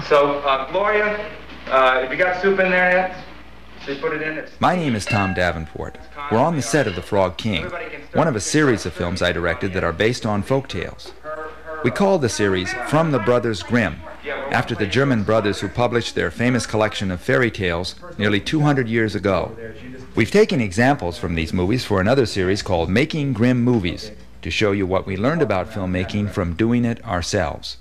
So, Gloria, have you got soup in there yet? Should we put it in? My name is Tom Davenport. We're on the set of The Frog King, one of a series of films I directed that are based on folk tales. We call the series From the Brothers Grimm, after the German brothers who published their famous collection of fairy tales nearly 200 years ago. We've taken examples from these movies for another series called Making Grimm Movies, to show you what we learned about filmmaking from doing it ourselves.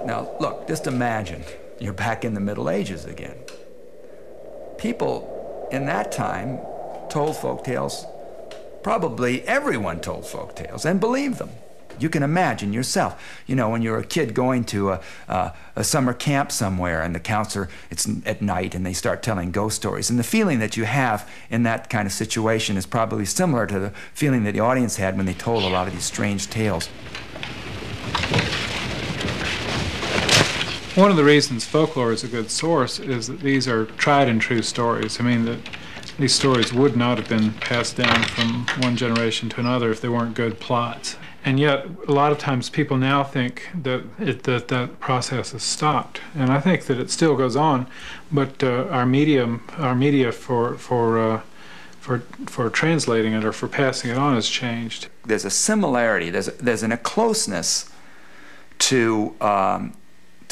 Now, look, just imagine you're back in the Middle Ages again. People in that time told folk tales. Probably everyone told folk tales and believed them. You can imagine yourself, you know, when you're a kid going to a summer camp somewhere and the counselor, it's at night and they start telling ghost stories. And the feeling that you have in that kind of situation is probably similar to the feeling that the audience had when they told a lot of these strange tales. One of the reasons folklore is a good source is that these are tried and true stories. I mean, that these stories would not have been passed down from one generation to another if they weren't good plots. And yet, a lot of times people now think that that process has stopped. And I think that it still goes on, but our media for translating it or for passing it on has changed. There's a similarity, there's a closeness to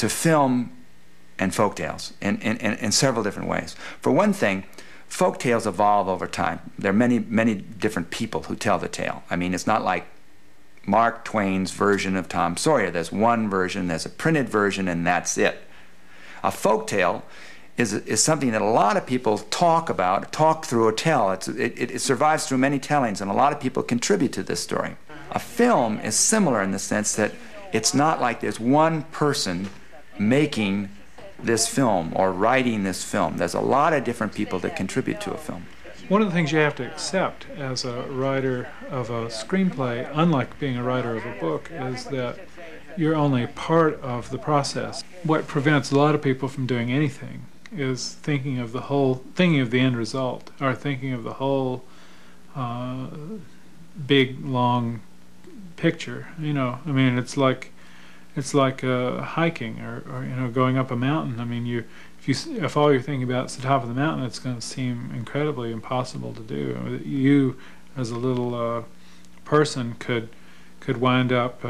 film and folk tales in several different ways. For one thing, folk tales evolve over time. There are many different people who tell the tale. I mean, it's not like Mark Twain's version of Tom Sawyer. There's one version, there's a printed version, and that's it. A folk tale is something that a lot of people talk through or tell. It survives through many tellings, and a lot of people contribute to this story. A film is similar in the sense that it's not like there's one person making this film or writing this film. There's a lot of different people that contribute to a film. One of the things you have to accept as a writer of a screenplay, unlike being a writer of a book, is that you're only part of the process. What prevents a lot of people from doing anything is thinking of the end result, or thinking of the whole big, long picture. You know, I mean, it's like hiking or you know, going up a mountain. I mean, if all you're thinking about is the top of the mountain, it's going to seem incredibly impossible to do. You, as a little person, could wind up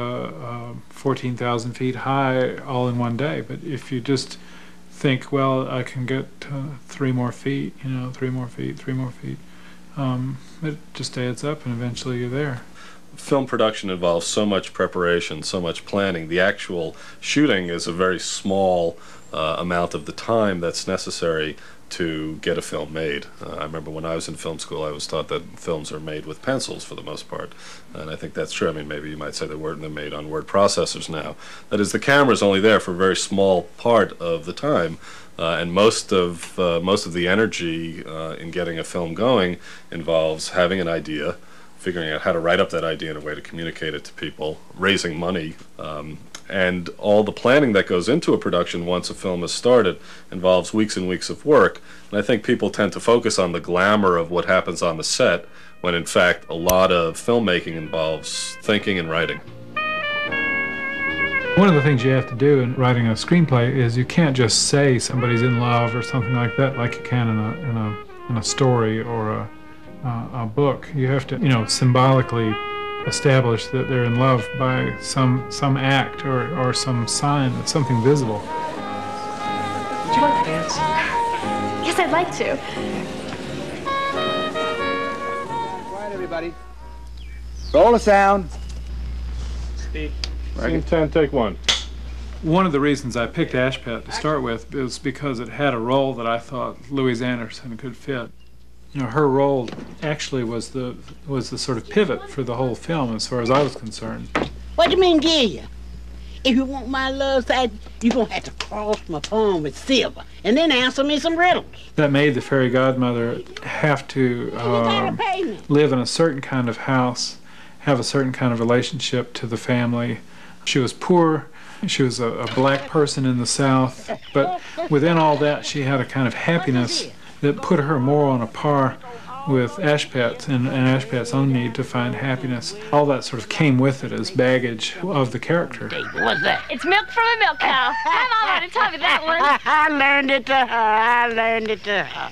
14,000 feet high all in one day. But if you just think, well, I can get 3 more feet, you know, 3 more feet, 3 more feet, it just adds up, and eventually you're there. Film production involves so much preparation, so much planning. The actual shooting is a very small amount of the time that's necessary to get a film made. I remember when I was in film school, I was taught that films are made with pencils for the most part, and I think that's true. I mean, maybe you might say they're made on word processors now. That is, the camera's only there for a very small part of the time, and most of the energy in getting a film going involves having an idea, figuring out how to write up that idea in a way to communicate it to people, raising money, and all the planning that goes into a production once a film is started involves weeks and weeks of work. And I think people tend to focus on the glamour of what happens on the set, when in fact a lot of filmmaking involves thinking and writing. One of the things you have to do in writing a screenplay is you can't just say somebody's in love or something like that like you can in a story or a book. You have to, you know, symbolically establish that they're in love by some act or some sign, that's something visible. Would you like to dance? Yes, I'd like to. Quiet, everybody. Roll the sound. Scene 10, take 1. One of the reasons I picked Ashpet to start with is because it had a role that I thought Louise Anderson could fit. You know, her role actually was the sort of pivot for the whole film as far as I was concerned. What do you mean, give you? If you want my love side, you're going to have to cross my palm with silver and then answer me some riddles. That made the fairy godmother have to live in a certain kind of house, have a certain kind of relationship to the family. She was poor. She was a black person in the South. But within all that, she had a kind of happiness that put her more on a par with Ashpet and Ashpet's own need to find happiness. All that sort of came with it as baggage of the character. What's that? It's milk from a milk cow. My mom already taught me that one. I learned it to her. I learned it to her.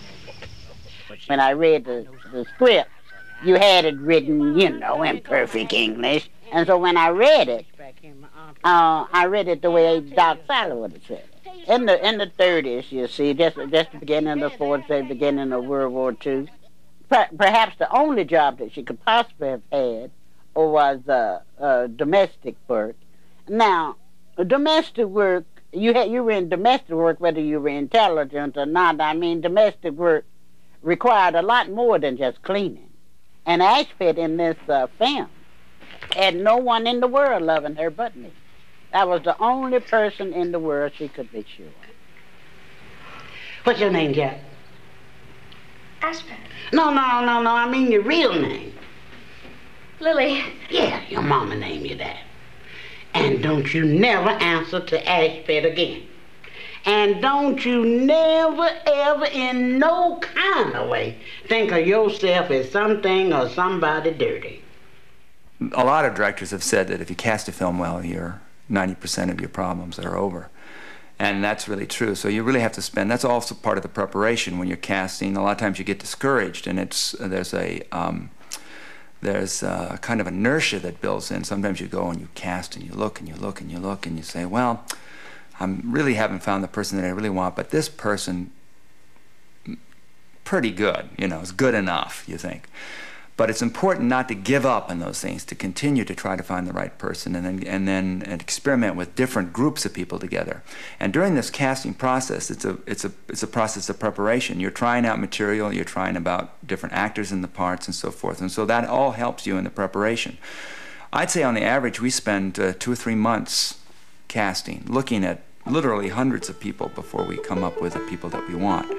When I read the script, you had it written, you know, in perfect English. And so when I read it the way Doc Sally would have said it. In the 30s, you see, just the beginning of the 40s, the beginning of World War II, perhaps the only job that she could possibly have had was domestic work. Now, domestic work, you were in domestic work whether you were intelligent or not. I mean, domestic work required a lot more than just cleaning. And Ashpet in this film had no one in the world loving her but me. That was the only person in the world she could be sure of. What's your name, Jack? Ashpet. No, I mean your real name. Lily. Yeah, your mama named you that. And don't you never answer to Ashpet again. And don't you never, ever, in no kind of way, think of yourself as something or somebody dirty. A lot of directors have said that if you cast a film well, 90% of your problems are over. And that's really true. So you really have to spend, that's also part of the preparation when you're casting. A lot of times you get discouraged, and there's a kind of inertia that builds in. Sometimes you go and you cast and you look and you look and you look and you say, well, I really haven't found the person that I really want, but this person, pretty good, you know, is good enough, you think. But it's important not to give up on those things, to continue to try to find the right person, and then experiment with different groups of people together. And during this casting process, it's a process of preparation. You're trying out material, you're trying about different actors in the parts and so forth, and so that all helps you in the preparation. I'd say on the average we spend 2 or 3 months casting, looking at literally hundreds of people before we come up with the people that we want.